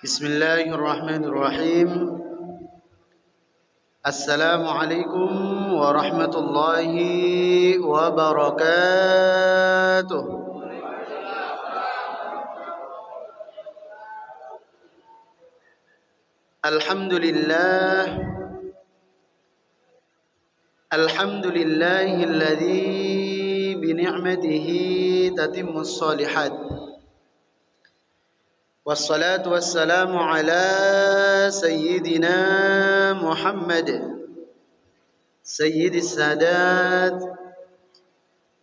Bismillahirrahmanirrahim. Assalamualaikum warahmatullahi wabarakatuh. Alhamdulillah. Alhamdulillahilladzi bi ni'matihi tatimmus shalihat. Wassalatu wassalamu ala sayyidina Muhammad sayyidis sadat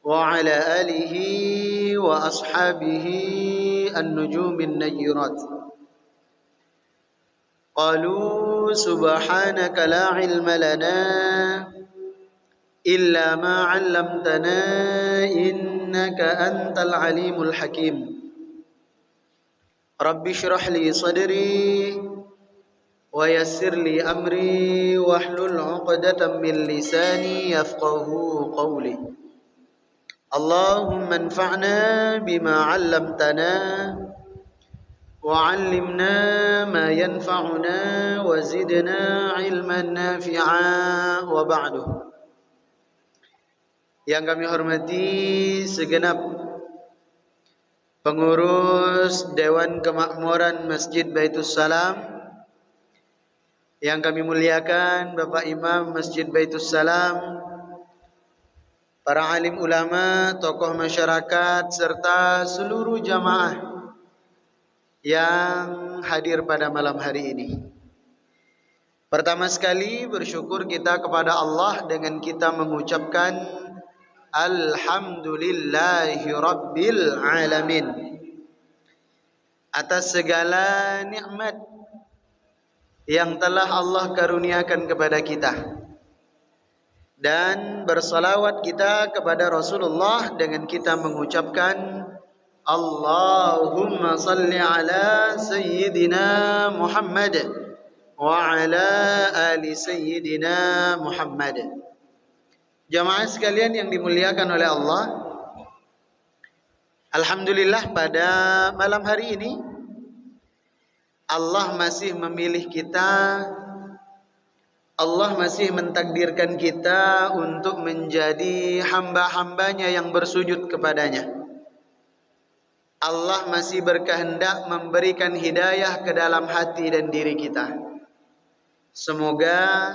wa ala alihi wa ashabihi an-nujumin nayyirat. Qalu subhanaka la ilma lana illa ma 'allamtana innaka antal alimul hakim. Rabbi shrah li sadri wa yassir li amri wahlul 'uqdatam min lisani yafqahu qawli. Allahumma anfa'na bima 'allamtana wa 'allimna ma yanfa'una wa zidna 'ilman nafi'a wa ba'du. Yang kami hormati segenap pengurus Dewan Kemakmuran Masjid Baitus Salam, yang kami muliakan Bapak Imam Masjid Baitus Salam, para alim ulama, tokoh masyarakat, serta seluruh jamaah yang hadir pada malam hari ini. Pertama sekali bersyukur kita kepada Allah dengan kita mengucapkan Alhamdulillahi Rabbil Alamin atas segala nikmat yang telah Allah karuniakan kepada kita, dan bersalawat kita kepada Rasulullah dengan kita mengucapkan Allahumma salli ala Sayyidina Muhammad wa ala ali Sayyidina Muhammad. Jamaah sekalian yang dimuliakan oleh Allah, alhamdulillah pada malam hari ini Allah masih memilih kita, Allah masih mentakdirkan kita untuk menjadi hamba-hambanya yang bersujud kepadanya. Allah masih berkehendak memberikan hidayah ke dalam hati dan diri kita. Semoga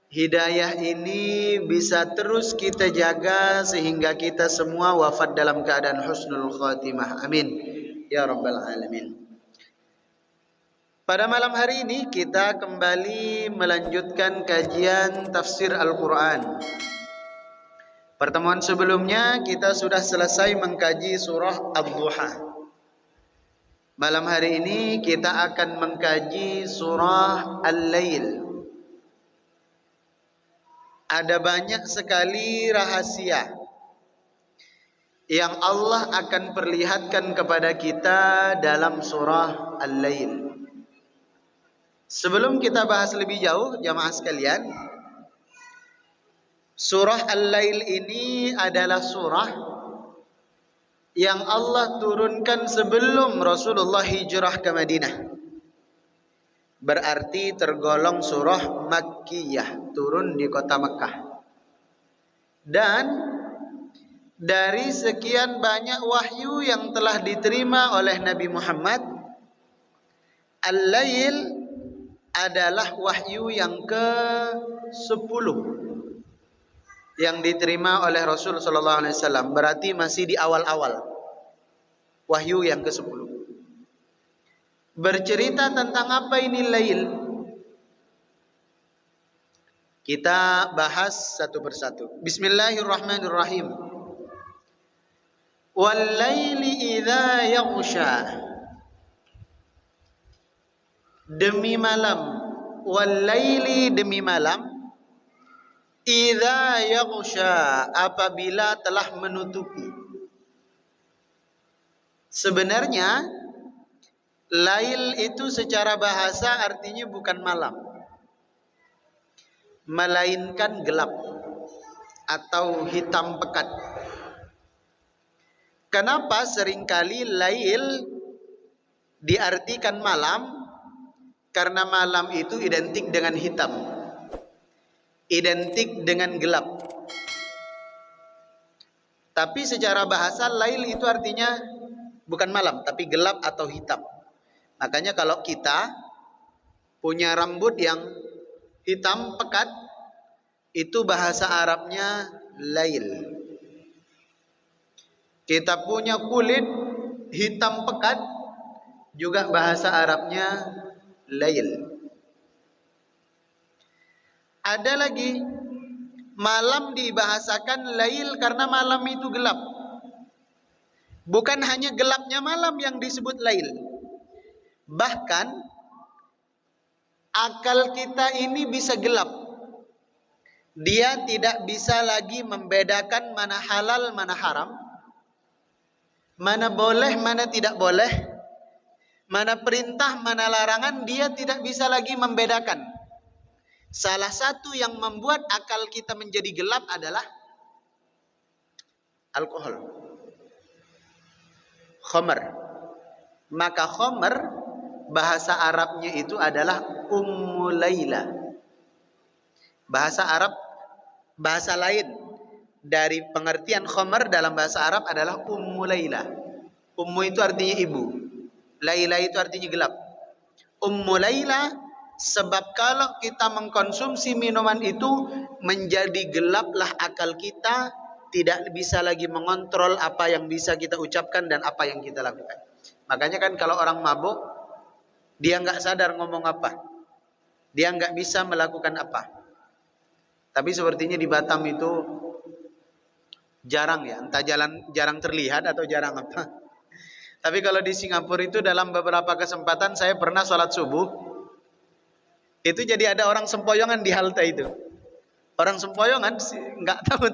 hidayah ini bisa terus kita jaga sehingga kita semua wafat dalam keadaan husnul khatimah. Amin ya rabbal alamin. Pada malam hari ini kita kembali melanjutkan kajian tafsir Al-Quran. Pertemuan sebelumnya kita sudah selesai mengkaji surah Ad-Duha. Malam hari ini kita akan mengkaji surah Al-Lail. Ada banyak sekali rahasia yang Allah akan perlihatkan kepada kita dalam surah Al-Lail. Sebelum kita bahas lebih jauh, jamaah sekalian, surah Al-Lail ini adalah surah yang Allah turunkan sebelum Rasulullah hijrah ke Madinah. Berarti tergolong surah Makkiyah, turun di kota Makkah. Dan dari sekian banyak wahyu yang telah diterima oleh Nabi Muhammad, Al-Lail adalah wahyu yang ke-10 yang diterima oleh Rasul sallallahu alaihi wasallam. Berarti masih di awal-awal wahyu yang ke-10. Bercerita tentang apa ini Lail? Kita bahas satu persatu. Bismillahirrahmanirrahim. Wal laili idza yaghsha. Demi malam, wal-laili demi malam, idza yaghsha apabila telah menutupi. Sebenarnya lail itu secara bahasa artinya bukan malam, melainkan gelap atau hitam pekat. Kenapa seringkali lail diartikan malam karena malam itu identik dengan hitam, identik dengan gelap. Tapi secara bahasa lail itu artinya bukan malam, tapi gelap atau hitam. Makanya kalau kita punya rambut yang hitam pekat, itu bahasa Arabnya lail. Kita punya kulit hitam pekat, juga bahasa Arabnya lail. Ada lagi, malam dibahasakan lail karena malam itu gelap. Bukan hanya gelapnya malam yang disebut lail, bahkan akal kita ini bisa gelap. Dia tidak bisa lagi membedakan mana halal, mana haram, mana boleh, mana tidak boleh, mana perintah, mana larangan. Dia tidak bisa lagi membedakan. Salah satu yang membuat akal kita menjadi gelap adalah alkohol, khamr. Maka khamr bahasa Arabnya itu adalah Ummu Laila. Bahasa Arab, bahasa lain dari pengertian khamr dalam bahasa Arab adalah Ummu Laila. Ummu itu artinya ibu, Laila itu artinya gelap. Ummu Laila, sebab kalau kita mengkonsumsi minuman itu menjadi gelaplah akal kita, tidak bisa lagi mengontrol apa yang bisa kita ucapkan dan apa yang kita lakukan. Makanya kan kalau orang mabuk, dia nggak sadar ngomong apa, dia nggak bisa melakukan apa. Tapi sepertinya di Batam itu jarang ya, entah jarang terlihat atau jarang apa. Tapi kalau di Singapura itu dalam beberapa kesempatan saya pernah sholat subuh, itu jadi ada orang sempoyongan di halte itu. Orang sempoyongan nggak tahu,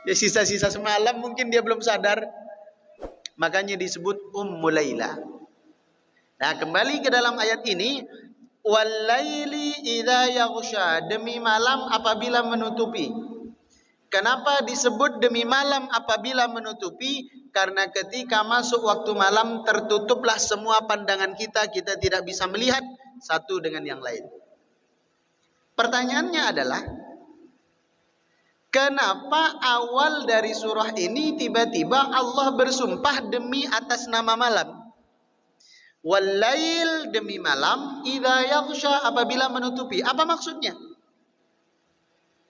ya sisa-sisa semalam mungkin dia belum sadar. Makanya disebut Ummu Laila. Nah, kembali ke dalam ayat ini, walaili idza yaghsha, demi malam apabila menutupi. Kenapa disebut demi malam apabila menutupi? Karena ketika masuk waktu malam tertutuplah semua pandangan kita, kita tidak bisa melihat satu dengan yang lain. Pertanyaannya adalah, kenapa awal dari surah ini tiba-tiba Allah bersumpah demi atas nama malam? Walail, demi malam, idza yaghsha, apabila menutupi. Apa maksudnya?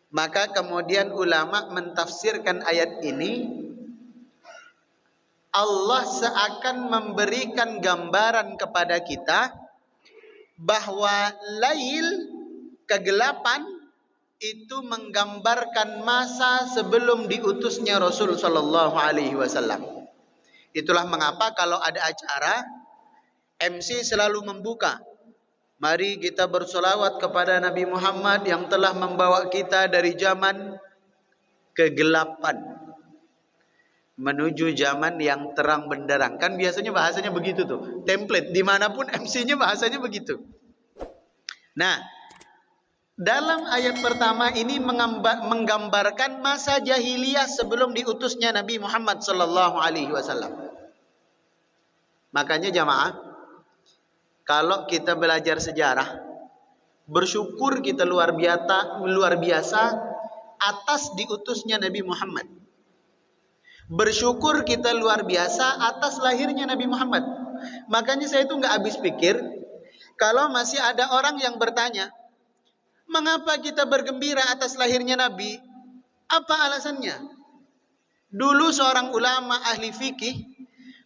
Maka kemudian ulama mentafsirkan ayat ini, Allah seakan memberikan gambaran kepada kita bahwa lail, kegelapan, itu menggambarkan masa sebelum diutusnya Rasul sallallahu alaihi wasallam. Itulah mengapa kalau ada acara, MC selalu membuka, mari kita bersolawat kepada Nabi Muhammad yang telah membawa kita dari zaman kegelapan menuju zaman yang terang benderang. Kan biasanya bahasanya begitu tuh, template dimanapun MC-nya bahasanya begitu. Nah, dalam ayat pertama ini menggambarkan masa jahiliyah sebelum diutusnya Nabi Muhammad sallallahu alaihi wasallam. Makanya jamaah, kalau kita belajar sejarah, bersyukur kita luar biasa atas diutusnya Nabi Muhammad. Bersyukur kita luar biasa atas lahirnya Nabi Muhammad. Makanya saya itu nggak habis pikir kalau masih ada orang yang bertanya, mengapa kita bergembira atas lahirnya Nabi? Apa alasannya? Dulu seorang ulama ahli fikih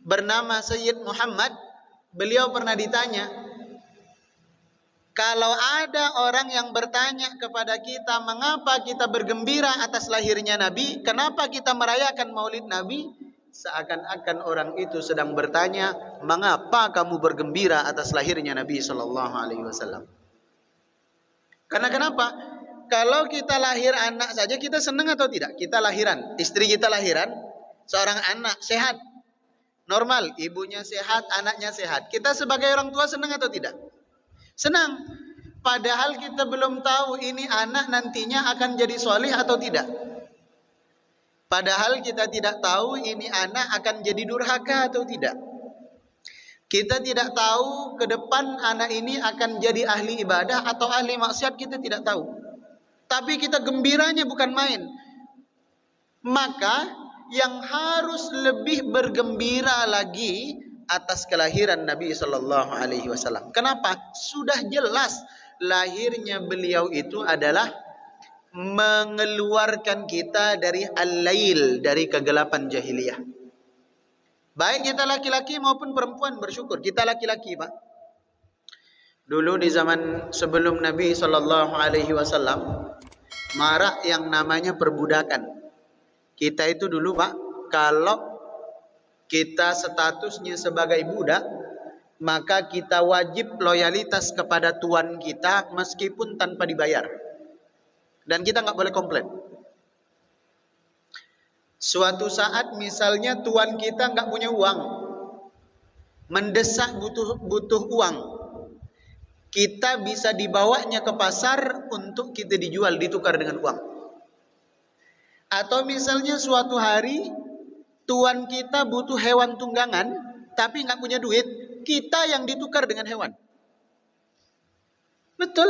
bernama Sayyid Muhammad, beliau pernah ditanya, kalau ada orang yang bertanya kepada kita, mengapa kita bergembira atas lahirnya Nabi? Kenapa kita merayakan Maulid Nabi? Seakan-akan orang itu sedang bertanya, mengapa kamu bergembira atas lahirnya Nabi sallallahu alaihi wasallam? Karena kenapa? Kalau kita lahir anak saja kita senang atau tidak? Kita lahiran, istri kita lahiran, seorang anak sehat, normal, ibunya sehat, anaknya sehat. Kita sebagai orang tua senang atau tidak? Senang. Padahal kita belum tahu ini anak nantinya akan jadi soleh atau tidak. Padahal kita tidak tahu ini anak akan jadi durhaka atau tidak. Kita tidak tahu ke depan anak ini akan jadi ahli ibadah atau ahli maksiat, kita tidak tahu. Tapi kita gembiranya bukan main. Maka yang harus lebih bergembira lagi atas kelahiran Nabi sallallahu alaihi wasallam. Kenapa? Sudah jelas lahirnya beliau itu adalah mengeluarkan kita dari al-lail, dari kegelapan jahiliyah. Baik kita laki-laki maupun perempuan bersyukur. Kita laki-laki, Pak. Dulu di zaman sebelum Nabi sallallahu alaihi wasallam marak yang namanya perbudakan. Kita itu dulu, Pak, kalau kita statusnya sebagai budak, maka kita wajib loyalitas kepada tuan kita meskipun tanpa dibayar. Dan kita nggak boleh komplain. Suatu saat misalnya tuan kita nggak punya uang, mendesak butuh uang, kita bisa dibawanya ke pasar untuk kita dijual, ditukar dengan uang. Atau misalnya suatu hari tuan kita butuh hewan tunggangan, tapi nggak punya duit, kita yang ditukar dengan hewan. Betul,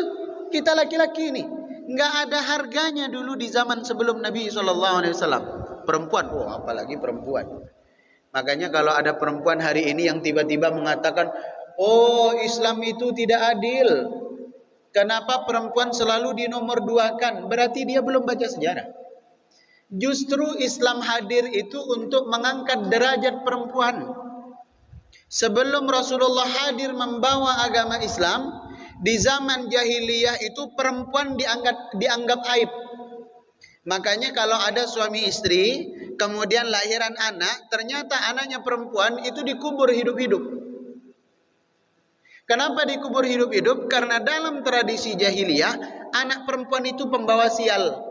kita laki-laki ini nggak ada harganya dulu di zaman sebelum Nabi SAW. Perempuan, oh apalagi perempuan. Makanya kalau ada perempuan hari ini yang tiba-tiba mengatakan, oh Islam itu tidak adil, kenapa perempuan selalu dinomor duakan, berarti dia belum baca sejarah. Justru Islam hadir itu untuk mengangkat derajat perempuan. Sebelum Rasulullah hadir membawa agama Islam, di zaman jahiliyah itu perempuan dianggap aib. Makanya kalau ada suami istri, kemudian lahiran anak, ternyata anaknya perempuan, itu dikubur hidup-hidup. Kenapa dikubur hidup-hidup? Karena dalam tradisi jahiliyah, anak perempuan itu pembawa sial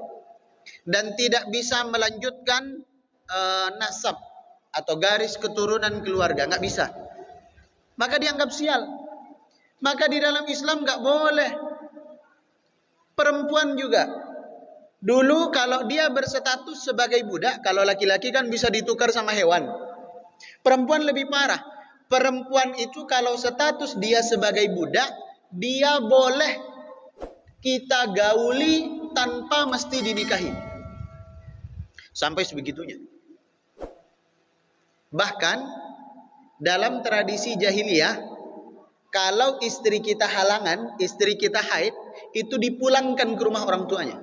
dan tidak bisa melanjutkan nasab atau garis keturunan keluarga, nggak bisa. Maka dianggap sial. Maka di dalam Islam nggak boleh. Perempuan juga. Dulu kalau dia berstatus sebagai budak, kalau laki-laki kan bisa ditukar sama hewan. Perempuan lebih parah. Perempuan itu kalau status dia sebagai budak, dia boleh kita gauli tanpa mesti dinikahi. Sampai sebegitunya. Bahkan dalam tradisi jahiliyah, kalau istri kita halangan, istri kita haid, itu dipulangkan ke rumah orang tuanya.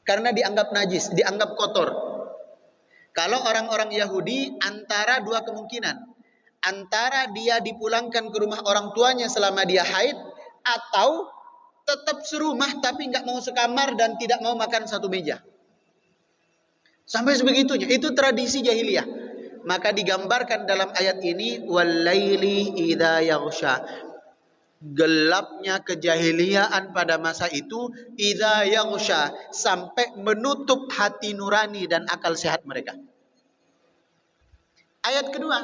Karena dianggap najis, dianggap kotor. Kalau orang-orang Yahudi, antara dua kemungkinan. Antara dia dipulangkan ke rumah orang tuanya selama dia haid, atau tetap serumah tapi nggak mau sekamar dan tidak mau makan satu meja. Sampai sebegitunya. Itu tradisi jahiliyah. Maka digambarkan dalam ayat ini, wal-laili idza yaghsha. Gelapnya kejahiliaan pada masa itu, idza yaghsha, sampai menutup hati nurani dan akal sehat mereka. Ayat kedua,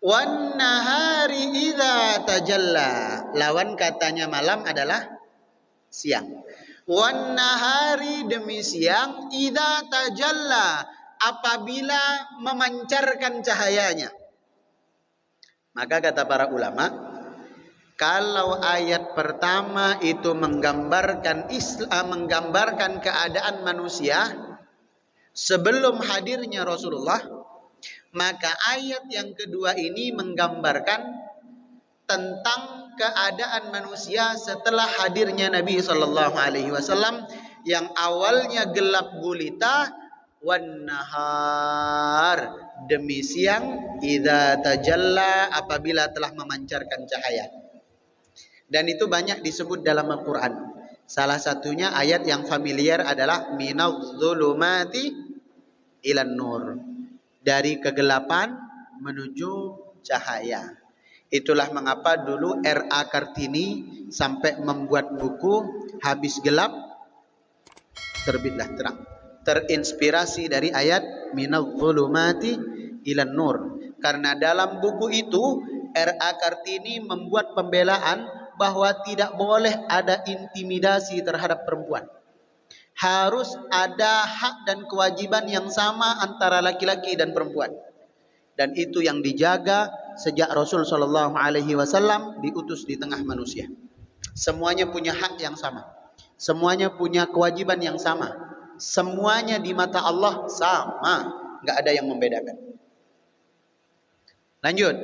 wan nahari idza tajalla. Lawan katanya malam adalah siang. Wan nahari, demi siang, idza tajalla, apabila memancarkan cahayanya. Maka kata para ulama, kalau ayat pertama itu menggambarkan menggambarkan keadaan manusia sebelum hadirnya Rasulullah, maka ayat yang kedua ini menggambarkan tentang keadaan manusia setelah hadirnya Nabi sallallahu alaihi wasallam, yang awalnya gelap gulita, wan nahar, demi siang, idza tajalla, apabila telah memancarkan cahaya. Dan itu banyak disebut dalam Al-Quran. Salah satunya ayat yang familiar adalah minadz zulumati ilan nur, dari kegelapan menuju cahaya. Itulah mengapa dulu R.A. Kartini sampai membuat buku habis gelap terbitlah terang. Terinspirasi dari ayat minadz zulumati ilan nur. Karena dalam buku itu R.A. Kartini membuat pembelaan bahwa tidak boleh ada intimidasi terhadap perempuan. Harus ada hak dan kewajiban yang sama antara laki-laki dan perempuan. Dan itu yang dijaga sejak Rasul Shallallahu Alaihi Wasallam diutus di tengah manusia. Semuanya punya hak yang sama, semuanya punya kewajiban yang sama, semuanya di mata Allah sama, nggak ada yang membedakan. Lanjut.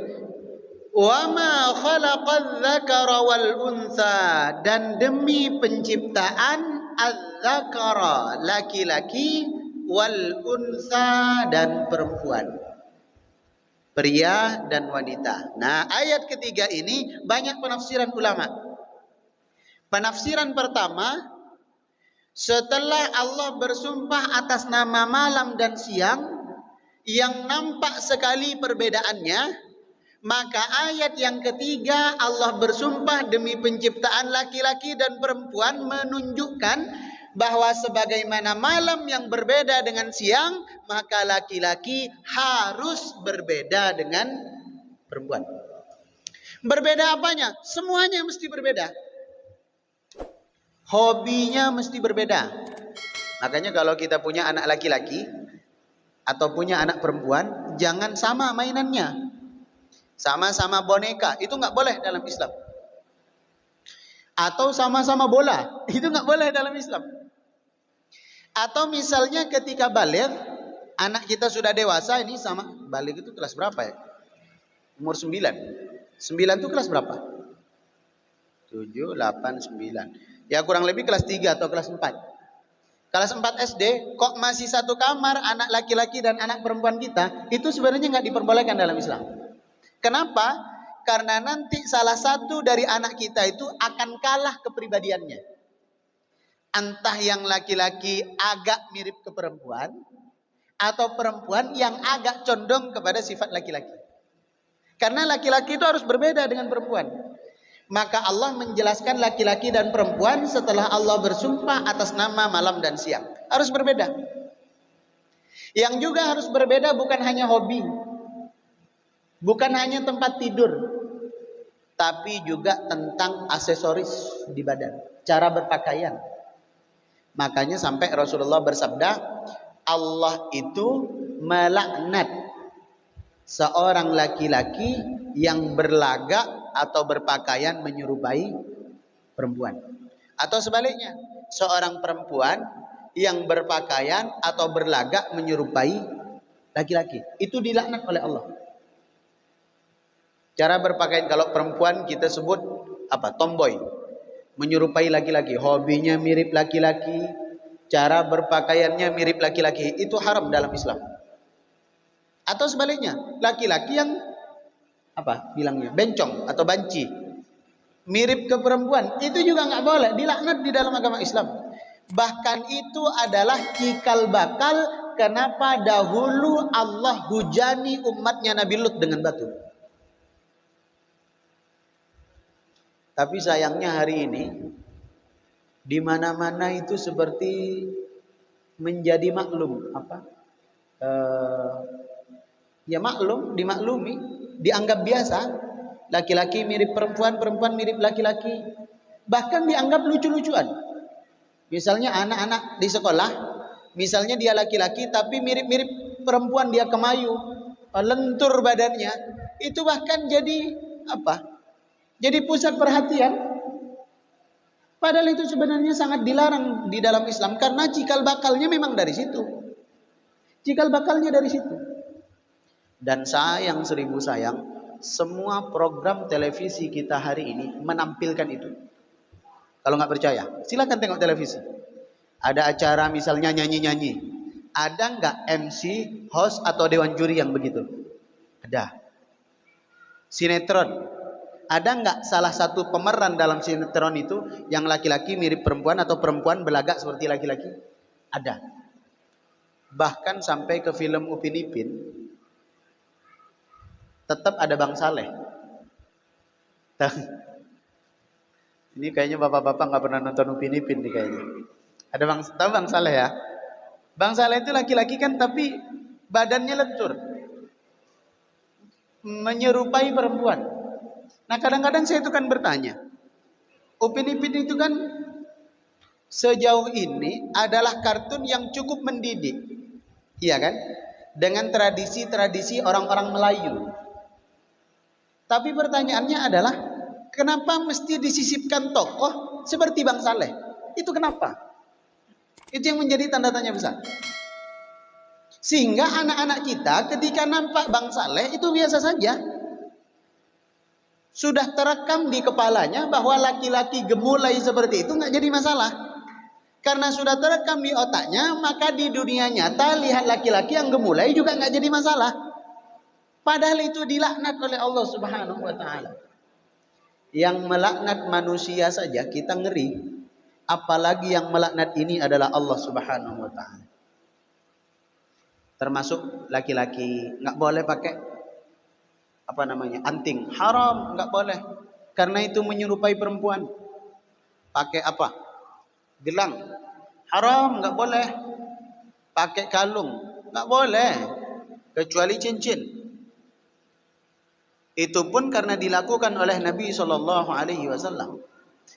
Wa ma khalaqadz dzakara wal untha, dan demi penciptaan adz-dzakara laki-laki wal untha dan perempuan, pria dan wanita. Nah, ayat ketiga ini banyak penafsiran ulama. Penafsiran pertama, setelah Allah bersumpah atas nama malam dan siang yang nampak sekali perbedaannya, maka ayat yang ketiga Allah bersumpah demi penciptaan laki-laki dan perempuan menunjukkan bahwa sebagaimana malam yang berbeda dengan siang, maka laki-laki harus berbeda dengan perempuan. Berbeda apanya? Semuanya mesti berbeda. Hobinya mesti berbeda. Makanya kalau kita punya anak laki-laki atau punya anak perempuan, jangan sama mainannya. Sama-sama boneka, itu nggak boleh dalam Islam. Atau sama-sama bola, itu nggak boleh dalam Islam. Atau misalnya ketika balik, anak kita sudah dewasa, ini sama, balik itu kelas berapa ya? Umur 9. 9 itu kelas berapa? 7, 8, 9. Ya kurang lebih kelas 3 atau kelas 4. Kelas 4 SD, kok masih satu kamar anak laki-laki dan anak perempuan kita, itu sebenarnya nggak diperbolehkan dalam Islam. Kenapa? Karena nanti salah satu dari anak kita itu akan kalah kepribadiannya. Entah yang laki-laki agak mirip ke perempuan, atau perempuan yang agak condong kepada sifat laki-laki. Karena laki-laki itu harus berbeda dengan perempuan. Maka Allah menjelaskan laki-laki dan perempuan setelah Allah bersumpah atas nama malam dan siang. Harus berbeda. Yang juga harus berbeda bukan hanya hobi, bukan hanya tempat tidur, tapi juga tentang aksesoris di badan, cara berpakaian. Makanya sampai Rasulullah bersabda, Allah itu melaknat seorang laki-laki yang berlagak atau berpakaian menyerupai perempuan. Atau sebaliknya, seorang perempuan yang berpakaian atau berlagak menyerupai laki-laki. Itu dilaknat oleh Allah. Cara berpakaian, kalau perempuan kita sebut apa? Tomboy. Menyerupai laki-laki, hobinya mirip laki-laki, cara berpakaiannya mirip laki-laki, itu haram dalam Islam. Atau sebaliknya, laki-laki yang apa bilangnya, bencong atau banci, mirip ke perempuan, itu juga nggak boleh, dilaknat di dalam agama Islam. Bahkan itu adalah cikal bakal kenapa dahulu Allah hujani umatnya Nabi Lut dengan batu. Tapi sayangnya hari ini di mana-mana itu seperti menjadi maklum, ya maklum, dimaklumi, dianggap biasa. Laki-laki mirip perempuan, perempuan mirip laki-laki, bahkan dianggap lucu-lucuan. Misalnya anak-anak di sekolah, misalnya dia laki-laki tapi mirip-mirip perempuan, dia kemayu, lentur badannya, itu bahkan jadi apa? Jadi pusat perhatian. Padahal itu sebenarnya sangat dilarang di dalam Islam, karena cikal bakalnya memang dari situ. Cikal bakalnya dari situ. Dan sayang, seribu sayang, semua program televisi kita hari ini menampilkan itu. Kalau nggak percaya, silakan tengok televisi. Ada acara misalnya nyanyi-nyanyi, ada nggak MC, host atau dewan juri yang begitu? Ada. Sinetron, ada nggak salah satu pemeran dalam sinetron itu yang laki-laki mirip perempuan atau perempuan belagak seperti laki-laki? Ada. Bahkan sampai ke film Upin Ipin, tetap ada Bang Saleh. Ini kayaknya bapak-bapak nggak pernah nonton Upin Ipin nih kayaknya. Ada tahu Bang Saleh ya? Bang Saleh itu laki-laki kan, tapi badannya lentur, menyerupai perempuan. Nah kadang-kadang saya itu kan bertanya, Upin Ipin itu kan sejauh ini adalah kartun yang cukup mendidik, iya kan? dengan tradisi-tradisi orang-orang Melayu. Tapi pertanyaannya adalah, kenapa mesti disisipkan tokoh seperti Bang Saleh? Itu kenapa? Itu yang menjadi tanda tanya besar. Sehingga anak-anak kita ketika nampak Bang Saleh itu biasa saja. Sudah terekam di kepalanya bahwa laki-laki gemulai seperti itu nggak jadi masalah. Karena sudah terekam di otaknya, maka di dunia nyata lihat laki-laki yang gemulai juga nggak jadi masalah. Padahal itu dilaknat oleh Allah Subhanahu wa taala. Yang melaknat manusia saja kita ngeri, apalagi yang melaknat ini adalah Allah Subhanahu wa taala. Termasuk laki-laki nggak boleh pakai anting, haram, nggak boleh, karena itu menyerupai perempuan. Pakai apa? Gelang, haram, nggak boleh. Pakai kalung, nggak boleh, kecuali cincin. Itu pun karena dilakukan oleh Nabi Shallallahu Alaihi Wasallam.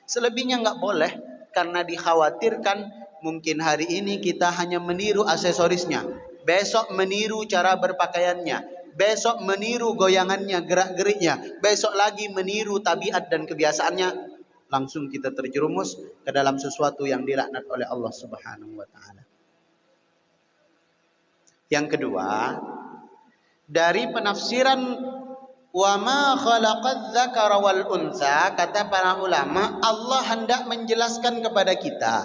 Selebihnya nggak boleh, karena dikhawatirkan mungkin hari ini kita hanya meniru aksesorisnya, besok meniru cara berpakaiannya, besok meniru goyangannya, gerak-geriknya, besok lagi meniru tabiat dan kebiasaannya, langsung kita terjerumus ke dalam sesuatu yang dilaknat oleh Allah Subhanahu wa taala. Yang kedua, dari penafsiran wa ma khalaqadz dzakara wal unsa, kata para ulama, Allah hendak menjelaskan kepada kita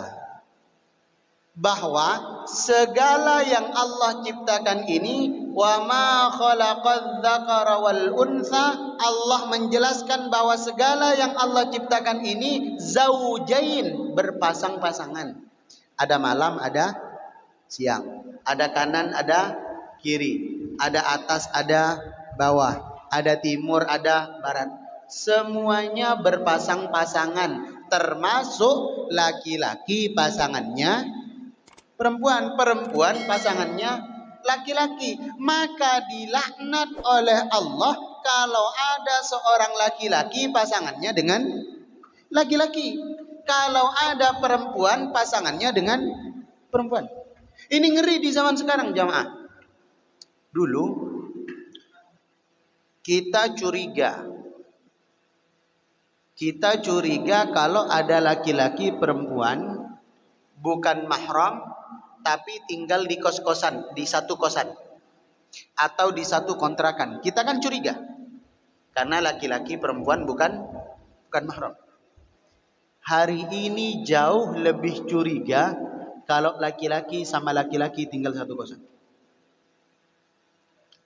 bahwa segala yang Allah ciptakan ini, wa ma khalaqadz dzakara wal unsa, Allah menjelaskan bahwa segala yang Allah ciptakan ini zaujain, berpasang-pasangan. Ada malam, ada siang, ada kanan, ada kiri, ada atas, ada bawah, ada timur, ada barat. Semuanya berpasang-pasangan, termasuk laki-laki pasangannya perempuan, perempuan pasangannya laki-laki. Maka dilaknat oleh Allah kalau ada seorang laki-laki pasangannya dengan laki-laki, kalau ada perempuan pasangannya dengan perempuan. Ini ngeri di zaman sekarang, jamaah. Dulu kita curiga kalau ada laki-laki perempuan bukan mahram tapi tinggal di kos-kosan, di satu kosan atau di satu kontrakan. Kita kan curiga karena laki-laki perempuan bukan mahram. Hari ini jauh lebih curiga kalau laki-laki sama laki-laki tinggal satu kosan.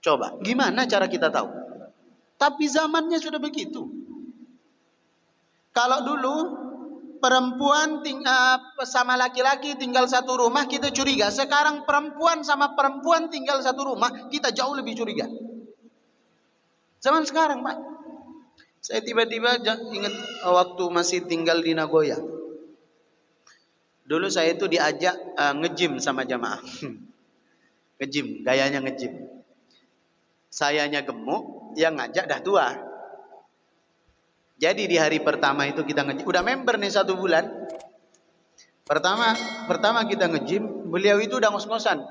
Coba, gimana cara kita tahu? Tapi zamannya sudah begitu. Kalau dulu perempuan sama laki-laki tinggal satu rumah, kita curiga. Sekarang perempuan sama perempuan tinggal satu rumah, kita jauh lebih curiga. Zaman sekarang, Pak. Saya tiba-tiba ingat waktu masih tinggal di Nagoya. Dulu saya itu diajak nge-gym sama jamaah. Nge-gym, gayanya nge-gym. Sayanya gemuk, yang ngajak dah tua. Jadi di hari pertama itu kita nge-gym, udah member nih 1 bulan. Pertama kita nge-gym, beliau itu udah ngos-ngosan.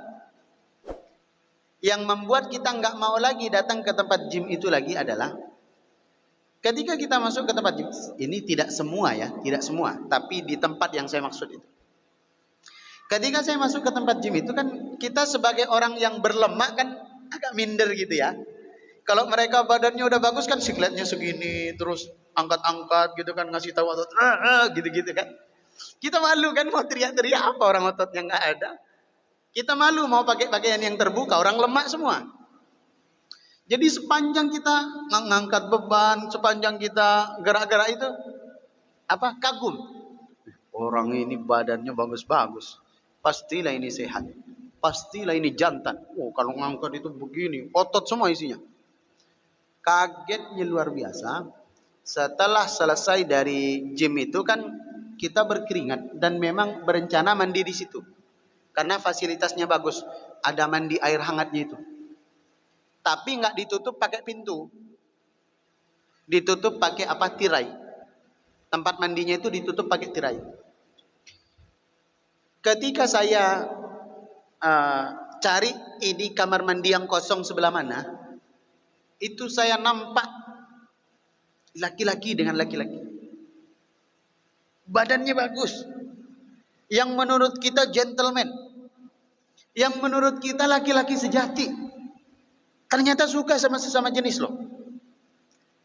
Yang membuat kita nggak mau lagi datang ke tempat gym itu lagi adalah ketika kita masuk ke tempat gym, ini tidak semua ya, tidak semua, tapi di tempat yang saya maksud itu. Ketika saya masuk ke tempat gym itu kan kita sebagai orang yang berlemak kan agak minder gitu ya. Kalau mereka badannya udah bagus kan sikletnya segini, terus angkat-angkat gitu kan, ngasih tahu otot, gitu-gitu kan. Kita malu kan mau teriak-teriak apa orang ototnya nggak ada. Kita malu mau pakai pakaian yang terbuka, orang lemak semua. Jadi sepanjang kita ngangkat beban, sepanjang kita gerak-gerak itu kagum. Orang ini badannya bagus-bagus. Pastilah ini sehat. Pastilah ini jantan. Oh, kalau ngangkat itu begini, otot semua isinya. Kagetnya luar biasa. Setelah selesai dari gym itu kan kita berkeringat dan memang berencana mandi di situ. Karena fasilitasnya bagus. Ada mandi air hangatnya itu. Tapi nggak ditutup pakai pintu. Ditutup pakai tirai. Tempat mandinya itu ditutup pakai tirai. Ketika saya cari ini kamar mandi yang kosong sebelah mana, itu saya nampak laki-laki dengan laki-laki. Badannya bagus. Yang menurut kita gentleman. Yang menurut kita laki-laki sejati. Ternyata suka sama sesama jenis loh.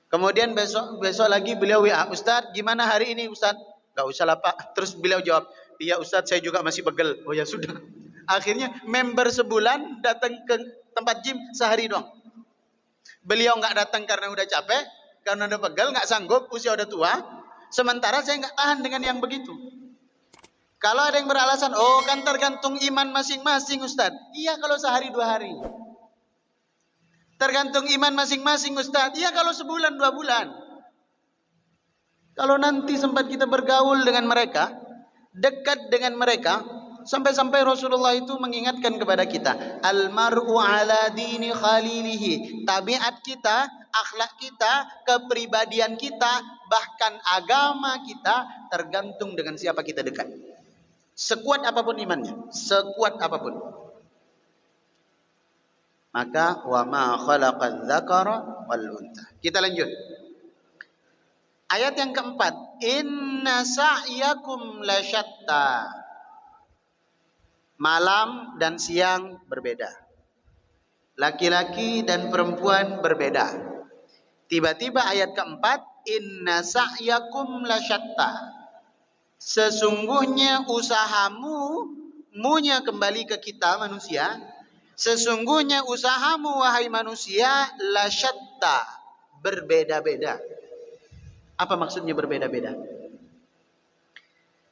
Kemudian besok lagi beliau WA, Ustadz gimana hari ini Ustadz? Gak usah lah Pak. Terus beliau jawab, iya Ustadz saya juga masih pegel. Oh ya sudah. Akhirnya member sebulan datang ke tempat gym sehari doang. Beliau nggak datang karena udah capek, karena udah pegel, nggak sanggup, usia udah tua. Sementara saya nggak tahan dengan yang begitu. Kalau ada yang beralasan, oh kan tergantung iman masing-masing Ustadz. Iya kalau sehari 2 hari. Tergantung iman masing-masing Ustadz. Iya kalau sebulan 2 bulan. Kalau nanti sempat kita bergaul dengan mereka, dekat dengan mereka, sampai-sampai Rasulullah itu mengingatkan kepada kita, almar'u ala dini khalilihi. Tabiat kita, akhlak kita, kepribadian kita, bahkan agama kita tergantung dengan siapa kita dekat. Sekuat apapun imannya, sekuat apapun. Maka wa ma khalaqadz dzakara wal untha. Kita lanjut. Ayat yang keempat, inna sa'yakum lasyatta. Malam dan siang berbeda. Laki-laki dan perempuan berbeda. Tiba-tiba ayat keempat, inna sa'yakum lasyatta. Sesungguhnya usahamu, munya kembali ke kita manusia. Sesungguhnya usahamu wahai manusia lasyatta, berbeda-beda. Apa maksudnya berbeda-beda?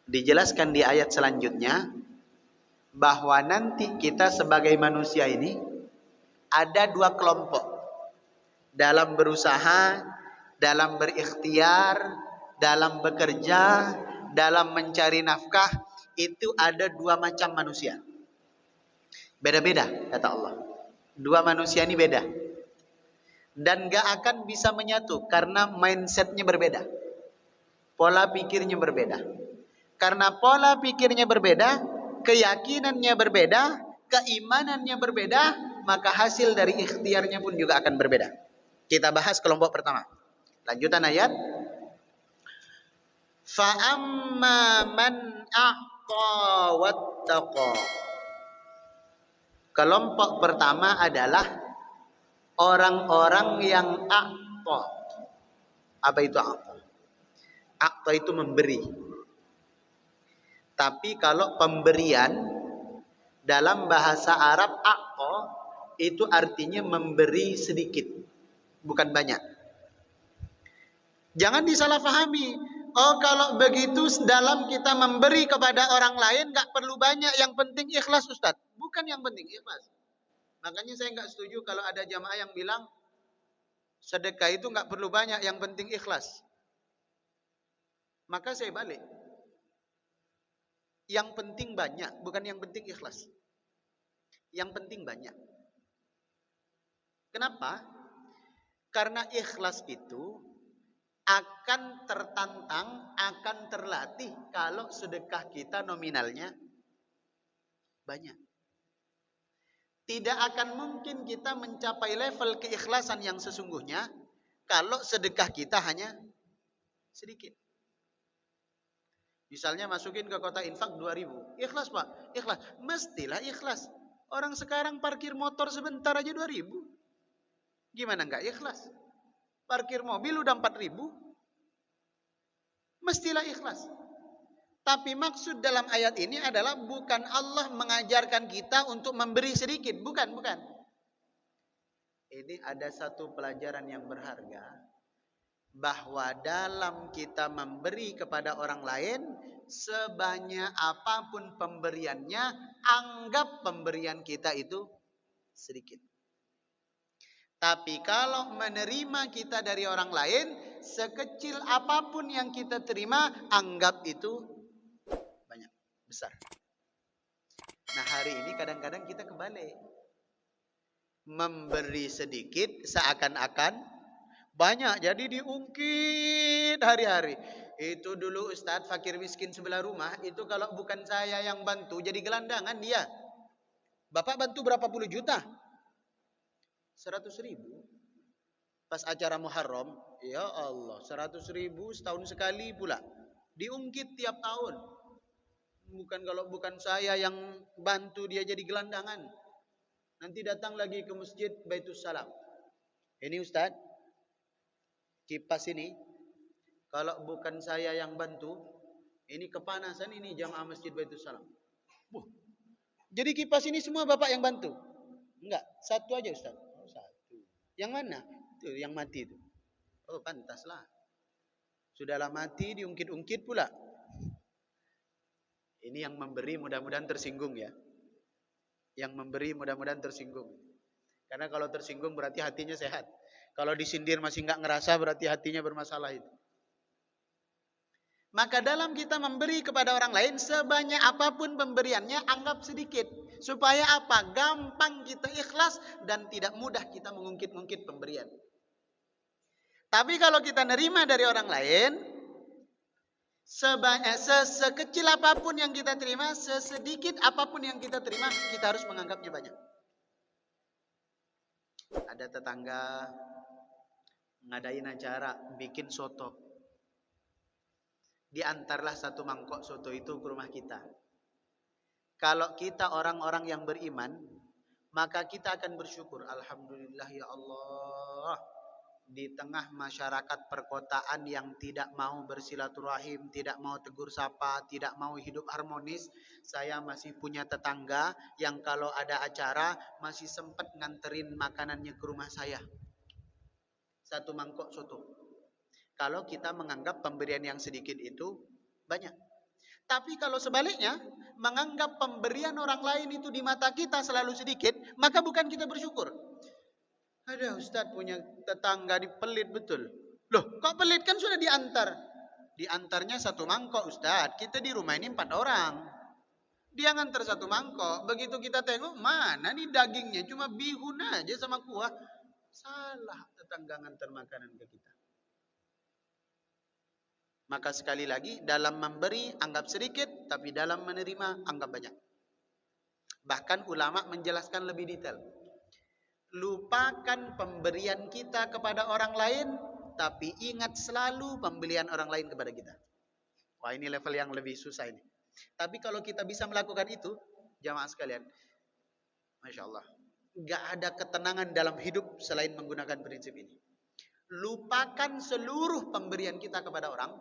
Dijelaskan di ayat selanjutnya bahwa nanti kita sebagai manusia ini ada 2 kelompok dalam berusaha, dalam berikhtiar, dalam bekerja, dalam mencari nafkah. Itu ada 2 macam manusia. Beda-beda kata Allah. 2 manusia ini beda. Dan gak akan bisa menyatu karena mindsetnya berbeda, pola pikirnya berbeda. Karena pola pikirnya berbeda, keyakinannya berbeda, keimanannya berbeda, maka hasil dari ikhtiarnya pun juga akan berbeda. Kita bahas kelompok pertama. Lanjutan ayat. Fa amma man a'ta wattaqa. Kelompok pertama adalah orang-orang yang a'ta. Apa itu a'ta? A'ta itu memberi. Tapi kalau pemberian dalam bahasa Arab a'ta itu artinya memberi sedikit, bukan banyak. Jangan disalahpahami. Oh kalau begitu dalam kita memberi kepada orang lain gak perlu banyak, yang penting ikhlas Ustaz. Bukan yang penting ikhlas. Makanya saya nggak setuju kalau ada jamaah yang bilang sedekah itu nggak perlu banyak, yang penting ikhlas. Maka saya balik. Yang penting banyak, bukan yang penting ikhlas. Yang penting banyak. Kenapa? Karena ikhlas itu akan tertantang, akan terlatih kalau sedekah kita nominalnya banyak. Tidak akan mungkin kita mencapai level keikhlasan yang sesungguhnya kalau sedekah kita hanya sedikit. Misalnya masukin ke kota infak 2.000. Ikhlas Pak? Ikhlas. Mestilah ikhlas. Orang sekarang parkir motor sebentar aja 2.000. Gimana enggak ikhlas? Parkir mobil udah 4.000. Mestilah ikhlas. Tapi maksud dalam ayat ini adalah bukan Allah mengajarkan kita untuk memberi sedikit. Bukan. Ini ada satu pelajaran yang berharga. Bahwa dalam kita memberi kepada orang lain, sebanyak apapun pemberiannya, anggap pemberian kita itu sedikit. Tapi kalau menerima kita dari orang lain, sekecil apapun yang kita terima, anggap itu banyak, besar. Nah hari ini kadang-kadang kita kebalik. Memberi sedikit seakan-akan banyak, jadi diungkit hari-hari. Itu dulu Ustadz fakir miskin sebelah rumah, itu kalau bukan saya yang bantu jadi gelandangan dia. Bapak bantu berapa puluh juta? 100.000. Pas acara Muharram, ya Allah, 100.000 setahun sekali pula. Diungkit tiap tahun. Kalau bukan saya yang bantu dia jadi gelandangan. Nanti datang lagi ke masjid Baitus Salam. Ini Ustaz, kipas ini, kalau bukan saya yang bantu, ini kepanasan ini jamaah masjid Baitus Salam. Jadi kipas ini semua Bapak yang bantu? Enggak, satu aja Ustaz. Oh, satu. Yang mana? Itu yang mati itu. Oh, pantaslah. Sudahlah mati diungkit-ungkit pula. Ini yang memberi mudah-mudahan tersinggung ya. Yang memberi mudah-mudahan tersinggung. Karena kalau tersinggung berarti hatinya sehat. Kalau disindir masih enggak ngerasa berarti hatinya bermasalah itu. Maka dalam kita memberi kepada orang lain, sebanyak apapun pemberiannya, anggap sedikit. Supaya apa? Gampang kita ikhlas dan tidak mudah kita mengungkit-ungkit pemberian. Tapi kalau kita nerima dari orang lain, sekecil apapun yang kita terima, sesedikit apapun yang kita terima, kita harus menganggapnya banyak. Ada tetangga ngadain acara, bikin soto. Diantarlah satu mangkok soto itu ke rumah kita. Kalau kita orang-orang yang beriman, maka kita akan bersyukur. Alhamdulillah ya Allah. Di tengah masyarakat perkotaan yang tidak mau bersilaturahim, tidak mau tegur sapa, tidak mau hidup harmonis, saya masih punya tetangga yang kalau ada acara masih sempat nganterin makanannya ke rumah saya. Satu mangkok soto. Kalau kita menganggap pemberian yang sedikit itu banyak. Tapi kalau sebaliknya, menganggap pemberian orang lain itu di mata kita selalu sedikit, maka bukan kita bersyukur. Ada Ustaz punya tetangga di pelit betul. Loh, kok pelit? Kan sudah diantar. Diantarnya satu mangkok Ustaz. Kita di rumah ini 4 orang. Dia ngantar satu mangkok. Begitu kita tengok, mana nih dagingnya? Cuma bihun aja sama kuah. Salah tetangga ngantar makanan ke kita. Maka sekali lagi, dalam memberi anggap sedikit, tapi dalam menerima anggap banyak. Bahkan ulama menjelaskan lebih detail. Lupakan pemberian kita kepada orang lain, tapi ingat selalu pemberian orang lain kepada kita. Wah, ini level yang lebih susah ini. Tapi kalau kita bisa melakukan itu, jamaah sekalian, Masya Allah, gak ada ketenangan dalam hidup selain menggunakan prinsip ini. Lupakan seluruh pemberian kita kepada orang,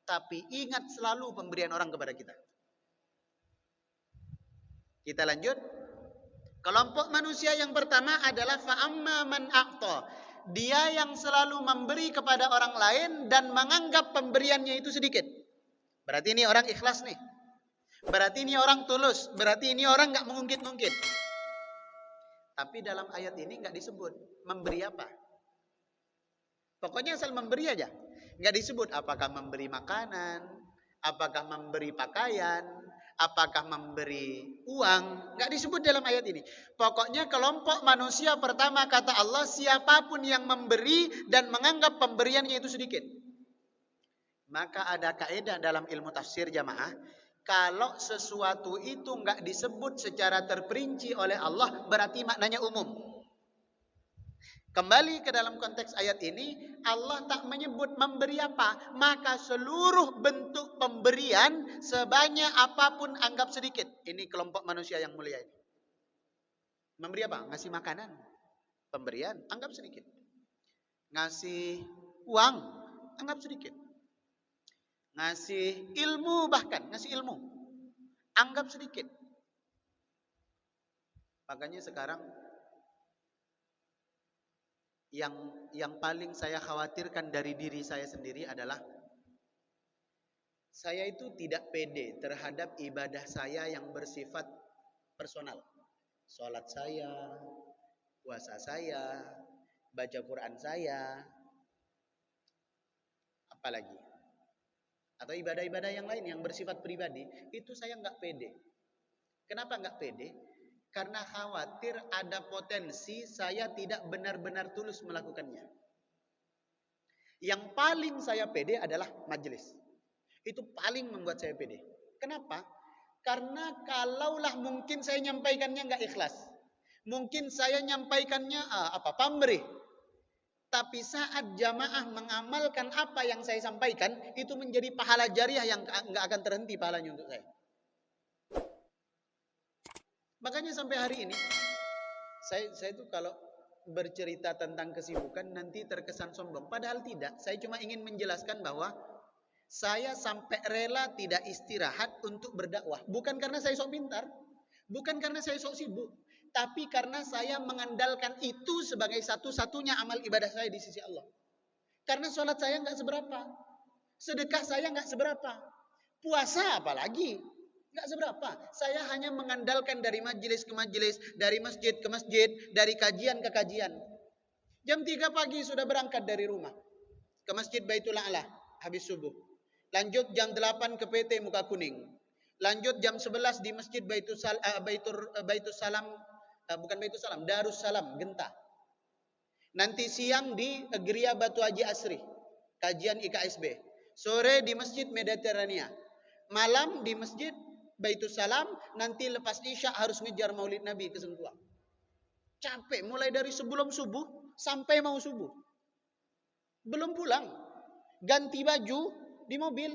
tapi ingat selalu pemberian orang kepada kita. Kita lanjut. Kelompok manusia yang pertama adalah fa'amma man a'ta. Dia yang selalu memberi kepada orang lain dan menganggap pemberiannya itu sedikit. Berarti ini orang ikhlas nih. Berarti ini orang tulus. Berarti ini orang gak mengungkit-ungkit. Tapi dalam ayat ini gak disebut memberi apa. Pokoknya asal memberi aja. Nggak disebut apakah memberi makanan, apakah memberi pakaian, apakah memberi uang. Nggak disebut dalam ayat ini. Pokoknya kelompok manusia pertama kata Allah, siapapun yang memberi dan menganggap pemberiannya itu sedikit. Maka ada kaidah dalam ilmu tafsir jamaah. Kalau sesuatu itu nggak disebut secara terperinci oleh Allah, berarti maknanya umum. Kembali ke dalam konteks ayat ini, Allah tak menyebut memberi apa. Maka seluruh bentuk pemberian sebanyak apapun anggap sedikit. Ini kelompok manusia yang mulia ini. Memberi apa? Ngasih makanan. Pemberian, anggap sedikit. Ngasih uang, anggap sedikit. Ngasih ilmu bahkan, ngasih ilmu. Anggap sedikit. Makanya sekarang yang paling saya khawatirkan dari diri saya sendiri adalah saya itu tidak pede terhadap ibadah saya yang bersifat personal. Salat saya, puasa saya, baca Quran saya, apalagi. Atau ibadah-ibadah yang lain yang bersifat pribadi, itu saya nggak pede. Kenapa nggak pede? Karena khawatir ada potensi saya tidak benar-benar tulus melakukannya. Yang paling saya pede adalah majelis. Itu paling membuat saya pede. Kenapa? Karena kalaulah mungkin saya nyampaikannya nggak ikhlas, mungkin saya nyampaikannya pamrih, tapi saat jamaah mengamalkan apa yang saya sampaikan, itu menjadi pahala jariah yang nggak akan terhenti pahalanya untuk saya. Makanya sampai hari ini saya itu kalau bercerita tentang kesibukan nanti terkesan sombong, padahal tidak. Saya cuma ingin menjelaskan bahwa saya sampai rela tidak istirahat untuk berdakwah, bukan karena saya sok pintar, bukan karena saya sok sibuk, tapi karena saya mengandalkan itu sebagai satu-satunya amal ibadah saya di sisi Allah. Karena sholat saya nggak seberapa, sedekah saya nggak seberapa, puasa apalagi nggak seberapa. Saya hanya mengandalkan dari majelis ke majelis, dari masjid ke masjid, dari kajian ke kajian. Jam 3 pagi sudah berangkat dari rumah ke Masjid Baitul A'la habis subuh. Lanjut jam 8 ke PT Muka Kuning. Lanjut jam 11 di Masjid Baitul Salam, bukan Baitul Salam, Darussalam Genta. Nanti siang di Geria Batu Haji Asri, kajian IKSB. Sore di Masjid Mediterania. Malam di Masjid Baitul Salam, nanti lepas Isya harus ngejar Maulid Nabi ke Sentuang. Capek mulai dari sebelum subuh sampai mau subuh. Belum pulang. Ganti baju di mobil,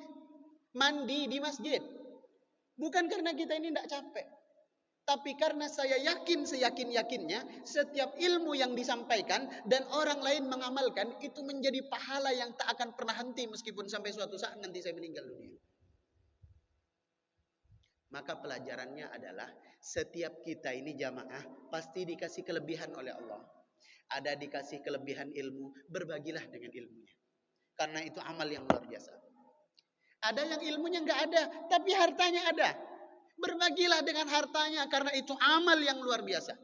mandi di masjid. Bukan karena kita ini tidak capek, tapi karena saya yakin seyakin-yakinnya setiap ilmu yang disampaikan dan orang lain mengamalkan itu menjadi pahala yang tak akan pernah henti meskipun sampai suatu saat nanti saya meninggal dunia. Maka pelajarannya adalah setiap kita ini jamaah pasti dikasih kelebihan oleh Allah. Ada dikasih kelebihan ilmu, berbagilah dengan ilmunya. Karena itu amal yang luar biasa. Ada yang ilmunya nggak ada, tapi hartanya ada. Berbagilah dengan hartanya karena itu amal yang luar biasa.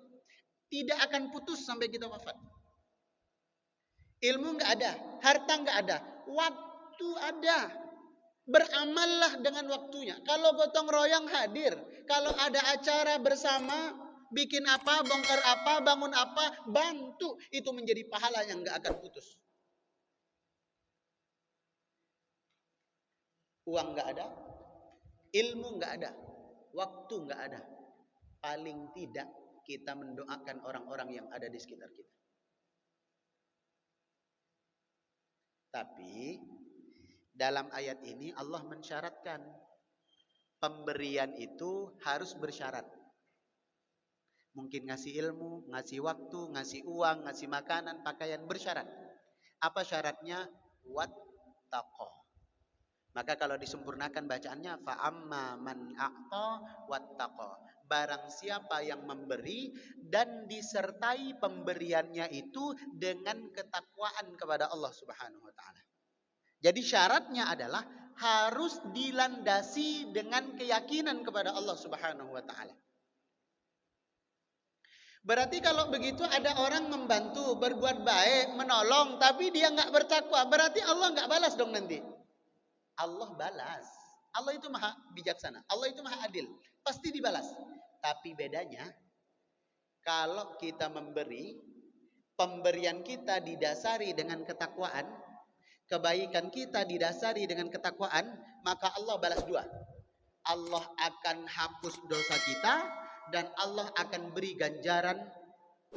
Tidak akan putus sampai kita wafat. Ilmu nggak ada, harta nggak ada, waktu ada. Beramallah dengan waktunya. Kalau gotong royong hadir, kalau ada acara bersama, bikin apa, bongkar apa, bangun apa, bantu. Itu menjadi pahala yang nggak akan putus. Uang nggak ada, ilmu nggak ada, waktu nggak ada. Paling tidak kita mendoakan orang-orang yang ada di sekitar kita. Tapi dalam ayat ini Allah mensyaratkan pemberian itu harus bersyarat. Mungkin ngasih ilmu, ngasih waktu, ngasih uang, ngasih makanan, pakaian, bersyarat. Apa syaratnya? Wattaqo. Maka kalau disempurnakan bacaannya fa'amma man a'ta wattaqo. Barang siapa yang memberi dan disertai pemberiannya itu dengan ketakwaan kepada Allah Subhanahu wa taala. Jadi syaratnya adalah harus dilandasi dengan keyakinan kepada Allah Subhanahu wa taala. Berarti kalau begitu ada orang membantu, berbuat baik, menolong, tapi dia nggak bertakwa, berarti Allah nggak balas dong nanti. Allah balas. Allah itu maha bijaksana. Allah itu maha adil. Pasti dibalas. Tapi bedanya, kalau kita memberi, pemberian kita didasari dengan ketakwaan, kebaikan kita didasari dengan ketakwaan, maka Allah balas dua. Allah akan hapus dosa kita dan Allah akan beri ganjaran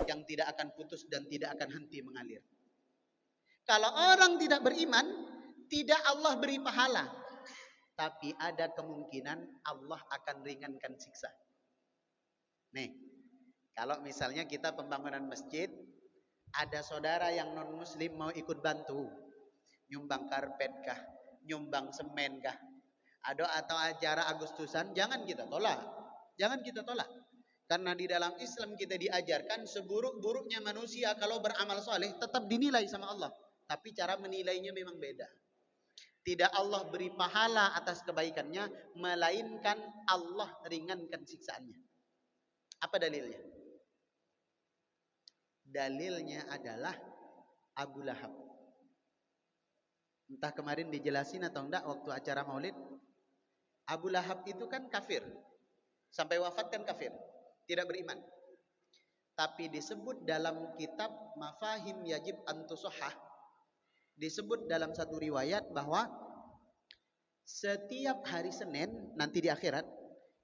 yang tidak akan putus dan tidak akan henti mengalir. Kalau orang tidak beriman, tidak Allah beri pahala, tapi ada kemungkinan Allah akan ringankan siksa. Nih, kalau misalnya kita pembangunan masjid, ada saudara yang non muslim mau ikut bantu, nyumbang karpet kah, nyumbang semen kah, atau acara Agustusan, jangan kita tolak. Jangan kita tolak. Karena di dalam Islam kita diajarkan seburuk-buruknya manusia kalau beramal soleh tetap dinilai sama Allah. Tapi cara menilainya memang beda. Tidak Allah beri pahala atas kebaikannya, melainkan Allah ringankan siksaannya. Apa dalilnya? Dalilnya adalah Abu Lahab. Entah kemarin dijelasin atau enggak waktu acara Maulid. Abu Lahab itu kan kafir. Sampai wafat kan kafir. Tidak beriman. Tapi disebut dalam kitab Mafahim Yajib Antusohah, disebut dalam satu riwayat bahwa setiap hari Senin nanti di akhirat,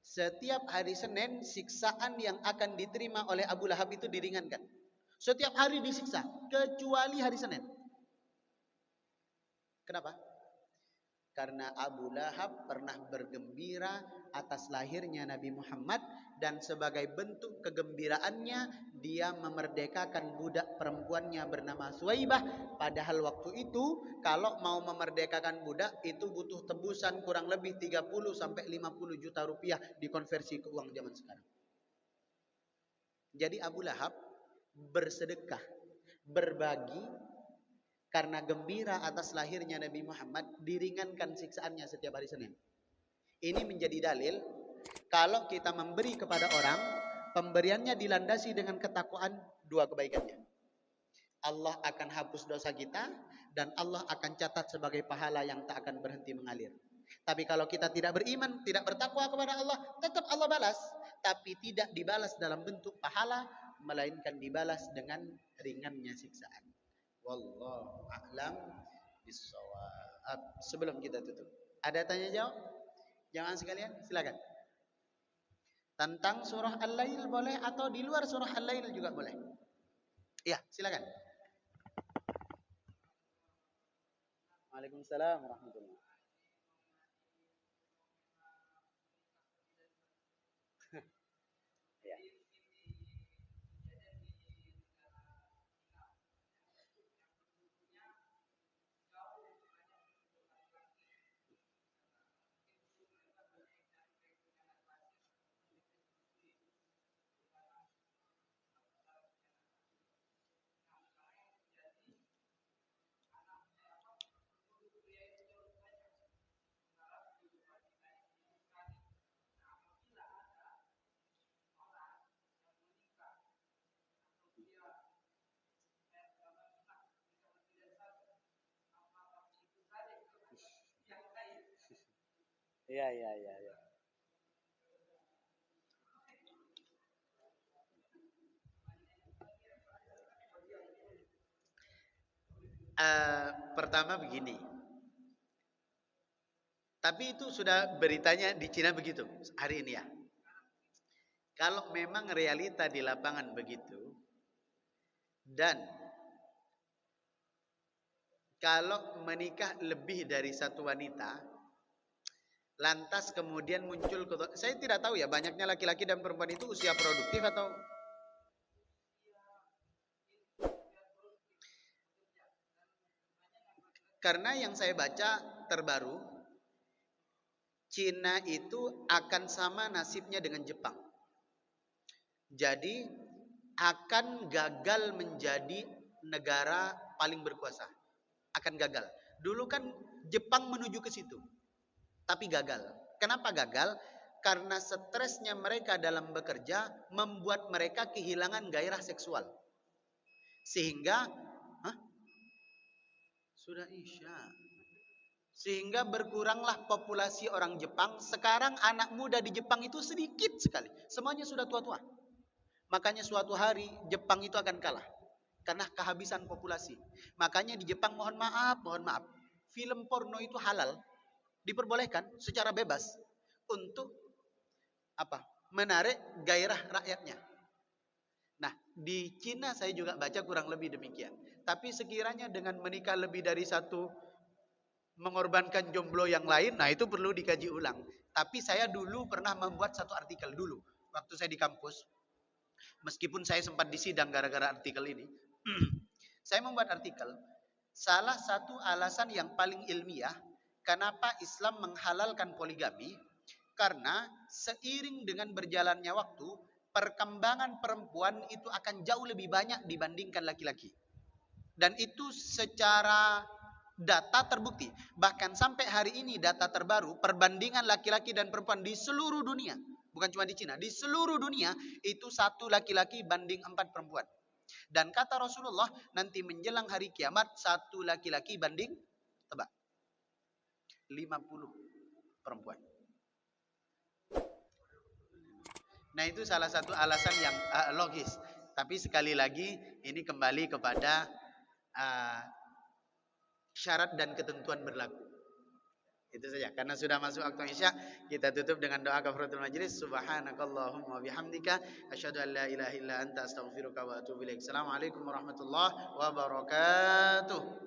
Setiap hari Senin siksaan yang akan diterima oleh Abu Lahab itu diringankan. Setiap hari disiksa kecuali hari Senin. Kenapa? Karena Abu Lahab pernah bergembira atas lahirnya Nabi Muhammad, dan sebagai bentuk kegembiraannya dia memerdekakan budak perempuannya bernama Suwaibah. Padahal waktu itu kalau mau memerdekakan budak itu butuh tebusan kurang lebih 30 sampai 50 juta rupiah dikonversi ke uang zaman sekarang. Jadi Abu Lahab bersedekah, berbagi karena gembira atas lahirnya Nabi Muhammad, diringankan siksaannya setiap hari Senin. Ini menjadi dalil kalau kita memberi kepada orang, pemberiannya dilandasi dengan ketakwaan, dua kebaikannya. Allah akan hapus dosa kita dan Allah akan catat sebagai pahala yang tak akan berhenti mengalir. Tapi kalau kita tidak beriman, tidak bertakwa kepada Allah, tetap Allah balas, tapi tidak dibalas dalam bentuk pahala, melainkan dibalas dengan ringannya siksaan. Wallahu a'lam bissawab. Sebelum kita tutup, ada tanya jawab? Jamaah sekalian, silakan. Tentang surah Al-Lail boleh atau di luar surah Al-Lail juga boleh. Iya, silakan. Waalaikumsalam warahmatullahi wabarakatuh. Ya. Iya, iya, iya, iya. Pertama begini. Tapi itu sudah beritanya di Cina begitu hari ini ya. Kalau memang realita di lapangan begitu, dan kalau menikah lebih dari satu wanita, lantas kemudian muncul, saya tidak tahu ya, banyaknya laki-laki dan perempuan itu usia produktif atau, karena yang saya baca terbaru, Cina itu akan sama nasibnya dengan Jepang. Jadi akan gagal menjadi negara paling berkuasa. Akan gagal. Dulu kan Jepang menuju ke situ, tapi gagal. Kenapa gagal? Karena stresnya mereka dalam bekerja membuat mereka kehilangan gairah seksual. Sehingga sudah Isya. Sehingga berkuranglah populasi orang Jepang. Sekarang anak muda di Jepang itu sedikit sekali. Semuanya sudah tua-tua. Makanya suatu hari Jepang itu akan kalah. Karena kehabisan populasi. Makanya di Jepang mohon maaf. Film porno itu halal. Diperbolehkan secara bebas. Untuk apa? Menarik gairah rakyatnya. Nah, di Cina saya juga baca kurang lebih demikian. Tapi sekiranya dengan menikah lebih dari satu, mengorbankan jomblo yang lain, nah itu perlu dikaji ulang. Tapi saya dulu pernah membuat satu artikel dulu. Waktu saya di kampus, meskipun saya sempat disidang gara-gara artikel ini. Saya membuat artikel, salah satu alasan yang paling ilmiah, kenapa Islam menghalalkan poligami, karena seiring dengan berjalannya waktu, perkembangan perempuan itu akan jauh lebih banyak dibandingkan laki-laki. Dan itu secara data terbukti. Bahkan sampai hari ini data terbaru, perbandingan laki-laki dan perempuan di seluruh dunia, bukan cuma di Cina, di seluruh dunia itu satu laki-laki banding 4 perempuan. Dan kata Rasulullah, nanti menjelang hari kiamat satu laki-laki banding, tebak, 50 perempuan. Nah itu salah satu alasan yang logis. Tapi sekali lagi ini kembali kepada syarat dan ketentuan berlaku. Itu saja. Karena sudah masuk waktu Isya, kita tutup dengan doa kafaratul majelis. Subhanakallahumma bihamdika asyhadu an la ilaha illa anta astaghfiruka wa atubu ilaik. Assalamualaikum warahmatullahi wabarakatuh.